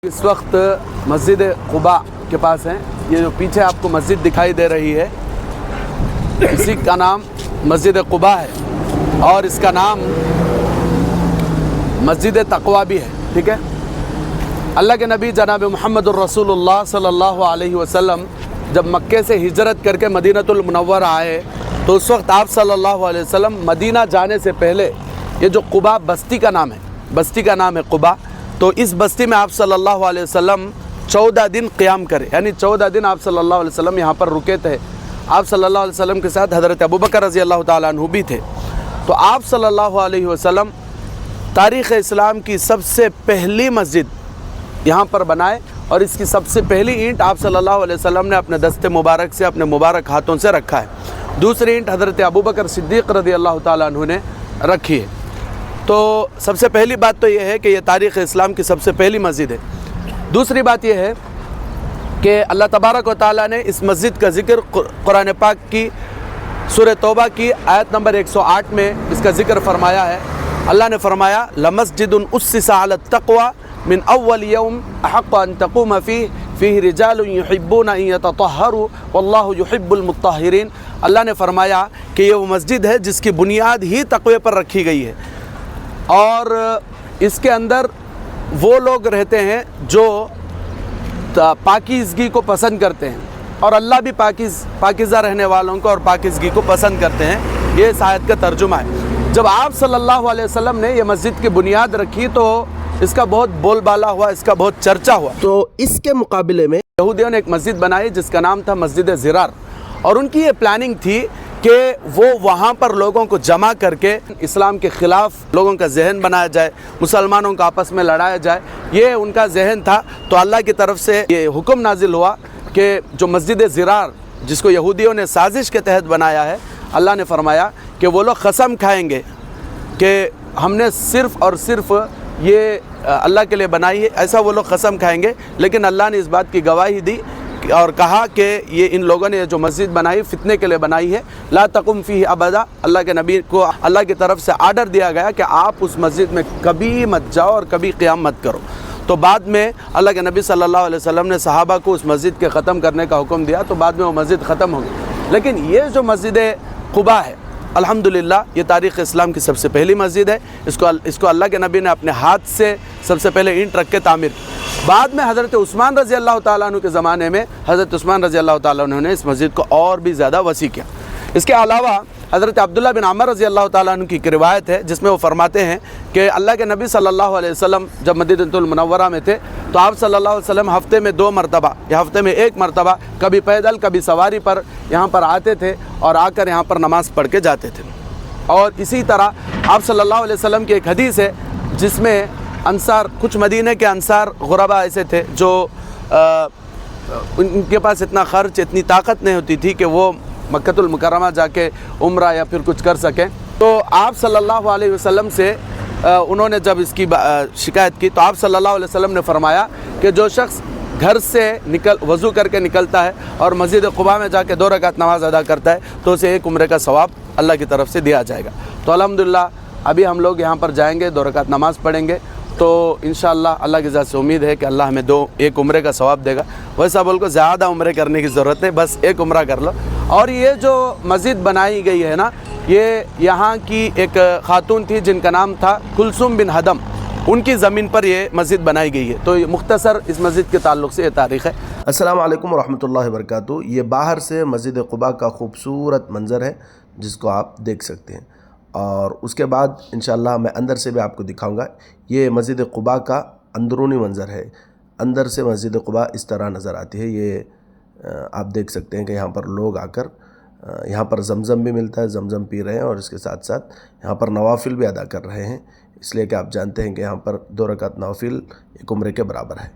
इस वक्त मस्जिद क़ुबा के पास हैं। ये जो पीछे आपको मस्जिद दिखाई दे रही है, इसी का नाम मस्जिद क़ुबा है और इसका नाम मस्जिद तक़वा भी है। ठीक है, अल्लाह के नबी जनाब मुहम्मदुर रसूलुल्लाह सल्लल्लाहु अलैहि वसल्लम जब मक्के से हिजरत करके मदीनतुल मुनव्वरा आए तो उस वक्त आप सल्लल्लाहु अलैहि वसल्लम मदीना जाने से पहले ये जो क़ुबा बस्ती का नाम है, बस्ती का नाम है क़ुबा, तो इस बस्ती में आप सल्लल्लाहु अलैहि वसल्लम 14 दिन क़याम करे, यानी 14 दिन आप सल्लल्लाहु अलैहि वसल्लम यहाँ पर रुके थे। आप सल्लल्लाहु अलैहि वसल्लम के साथ हज़रत अबू बकर रज़ी अल्लाह ताला अन्हु भी थे। तो आप सल्लल्लाहु अलैहि वसल्लम तारीख़ इस्लाम की सबसे पहली मस्जिद यहाँ पर बनाए और इसकी सबसे पहली ईंट आप सल्लल्लाहु अलैहि वसल्लम ने अपने दस्ते मुबारक से, अपने मुबारक हाथों से रखा है। दूसरी ईंट हज़रत अबू बकर सिद्दीक़ रज़ी अल्लाह ताला अन्हु ने रखी है। तो सबसे पहली बात तो ये है कि ये तारीख़ इस्लाम की सबसे पहली मस्जिद है। दूसरी बात ये है कि अल्लाह तबारक व तआला ने इस मस्जिद का ज़िक्र कुरान पाक की सूरह तौबा की आयत नंबर 108 में इसका ज़िक्र फरमाया है। अल्लाह ने फरमाया लमस्जिदुन उस्सिसा अला तक़वा मिन अव्वल यौम अहक़्क़ु अन तक़ूम फ़ीहि रिजालुन युहिब्बूना अन यततहहरू वल्लाहु युहिब्बुल मुत्तहिरीन। अल्लाह ने फरमाया कि ये वो मस्जिद है जिसकी बुनियाद ही तक़वे पर रखी गई है और इसके अंदर वो लोग रहते हैं जो पाकीज़गी को पसंद करते हैं और अल्लाह भी पाकीज़ा रहने वालों को और पाकीज़गी को पसंद करते हैं। ये इस आयत का तर्जुमा है। जब आप सल्लल्लाहु अलैहि वसल्लम ने यह मस्जिद की बुनियाद रखी तो इसका बहुत बोलबाला हुआ, इसका बहुत चर्चा हुआ। तो इसके मुकाबले में यहूदियों ने एक मस्जिद बनाई जिसका नाम था मस्जिद ज़िरार और उनकी ये प्लानिंग थी कि वो वहाँ पर लोगों को जमा करके इस्लाम के ख़िलाफ़ लोगों का जहन बनाया जाए, मुसलमानों का आपस में लड़ाया जाए, ये उनका जहन था। तो अल्लाह की तरफ से ये हुक्म नाजिल हुआ कि जो मस्जिद ज़िरार जिसको यहूदियों ने साजिश के तहत बनाया है, अल्लाह ने फरमाया कि वो लोग कसम खाएंगे कि हमने सिर्फ़ और सिर्फ ये अल्लाह के लिए बनाई है, ऐसा वो लोग कसम खाएंगे। लेकिन अल्लाह ने इस बात की गवाही दी और कहा कि ये इन लोगों ने जो मस्जिद बनाई फितने के लिए बनाई है। ला तकुम फ़ीहि अबदा, अल्लाह के नबी को अल्लाह की तरफ से आर्डर दिया गया कि आप उस मस्जिद में कभी मत जाओ और कभी क़याम मत करो। तो बाद में अल्लाह के नबी सल्लल्लाहु अलैहि वसल्लम ने सहाबा को उस मस्जिद के ख़त्म करने का हुक्म दिया, तो बाद में वो मस्जिद ख़त्म हो गई। लेकिन ये जो मस्जिद क़ुबा है, अल्हम्दुलिल्लाह ये तारीख़ इस्लाम की सबसे पहली मस्जिद है। इसको अल्लाह के नबी ने अपने हाथ से सबसे पहले ईंट रख के तामीर की। बाद में हज़रत उस्मान रज़ी अल्लाह ताला अन्हु के ज़माने में हज़रत उस्मान रज़ी अल्लाह ताला अन्हु ने इस मस्जिद को और भी ज़्यादा वसी किया। इसके अलावा हज़रत अब्दुल्लाह बिन अमर रज़ी अल्लाह ताला अन्हु की एक रिवायत है जिसमें वो फरमाते हैं कि अल्लाह के नबी सल्लल्लाहु अलैहि वसल्लम जब मदीनतुल मुनव्वरा में थे तो आप सल्लल्लाहु अलैहि वसल्लम हफ़्ते में 2 मरतबा या हफ़्ते में 1 मरतबा कभी पैदल कभी सवारी पर यहाँ पर आते थे और आकर यहाँ पर नमाज़ पढ़ के जाते थे। और इसी तरह आप सल्लल्लाहु अलैहि वसल्लम की एक हदीस है जिसमें अंसार, कुछ मदीने के अंसार गुरबा ऐसे थे जो उनके पास इतना ख़र्च, इतनी ताकत नहीं होती थी कि वो मक्कतुल मुकर्रमा जाके उम्रा या फिर कुछ कर सकें। तो आप सल्लल्लाहु अलैहि वसल्लम से उन्होंने जब इसकी शिकायत की तो आप सल्लल्लाहु अलैहि वसल्लम ने फरमाया कि जो शख्स घर से वज़ू करके निकलता है और मस्जिद क़ुबा में जाके 2 रकात नमाज़ अदा करता है तो उसे 1 उम्रे का सवाब अल्लाह की तरफ से दिया जाएगा। तो अल्हम्दुलिल्लाह अभी हम लोग यहाँ पर जाएंगे, 2 रकात नमाज़ पढ़ेंगे तो इंशाअल्लाह अल्लाह की ज़ात से उम्मीद है कि अल्लाह हमें 1 उम्रे का सवाब देगा। वैसा बोल को ज़्यादा उम्रे करने की ज़रूरत है, बस 1 उम्रा कर लो। और ये जो मस्जिद बनाई गई है ना, ये यहाँ की एक ख़ातून थी जिनका नाम था कुलसुम बिन हदम, उनकी ज़मीन पर ये मस्जिद बनाई गई है। तो ये मुख्तसर इस मस्जिद के ताल्लुक़ से ये तारीख़ है। अस्सलामु अलैकुम रहमतुल्लाहि व बरकातुहू। ये बाहर से मस्जिद क़ुबा का खूबसूरत मंज़र है जिसको आप देख सकते हैं और उसके बाद इंशाअल्लाह मैं अंदर से भी आपको दिखाऊंगा। ये मस्जिद क़ुबा का अंदरूनी मंज़र है। अंदर से मस्जिद क़ुबा इस तरह नज़र आती है। ये आप देख सकते हैं कि यहाँ पर लोग आकर यहाँ पर ज़मज़म भी मिलता है, ज़मज़म पी रहे हैं और इसके साथ साथ यहाँ पर नवाफिल भी अदा कर रहे हैं, इसलिए कि आप जानते हैं कि यहाँ पर 2 रकात नवाफिल 1 उम्रे के बराबर है।